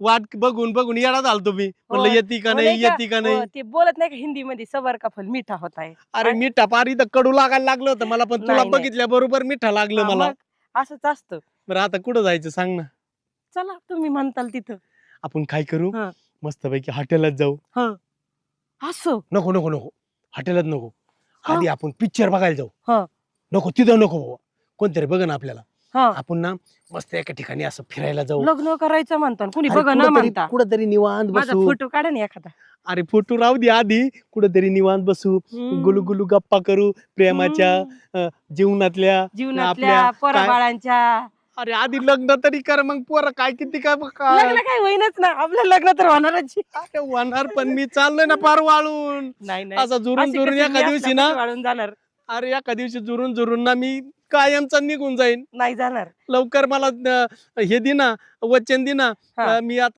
वाट बघून बघून येडा झालतो मी, म्हणलं हो, येती का हो नाही, नाही का? येती का हो, नाही. ते बोलत नाही का हिंदी मध्ये सबर का फल मीठा होता है. अरे मिठा पारी तर कडू लागायला लागलं होतं मला, पण तुला नाही नाही बघितल्या बरोबर मिठा लागलं हा, मला. मग असंच असतं. बरं आता कुठं जायचं सांग ना. चला तुम्ही म्हणताल तिथं. आपण काय करू, हा मस्तपैकी हॉटेलात जाऊ. हा असं नको नको नको, हॉटेलात नको. का? आधी आपण पिक्चर बघायला जाऊ. हा नको तिथं नको बाबा, कोणतरी बघ ना आपल्याला. हा आपण ना मस्त एका ठिकाणी असं फिरायला जाऊ. लग्न करायचं म्हणता कुणी अरे बघ ना म्हणता. कुठंतरी निवांत माझा बसू. फोटो काढा ना एखादा. अरे फोटो राहू दे, आधी कुठंतरी निवांत बसू, गुलू गुलू गप्पा करू प्रेमाच्या, हम्म. जीवनातल्या, जीवनातल्या काय. पोराबाळांच्या. अरे आधी लग्न तरी कर, मग पोरं काय किती काय लग्न काय होईनच ना आपलं, लग्न तर होणारच. अरे होणार, पण मी चाललोय ना पार वाळून. नाही नाही असं जुरून अशी जुरून कशी मी एका दिवशी असला ना, कशी वाळून जाणार. अरे एका दिवशी जुरून जुरून ना मी कायमचा निघून जाईन. नाही जाणार. लवकर मला हे दे ना, वचन दे ना. हा. मी आता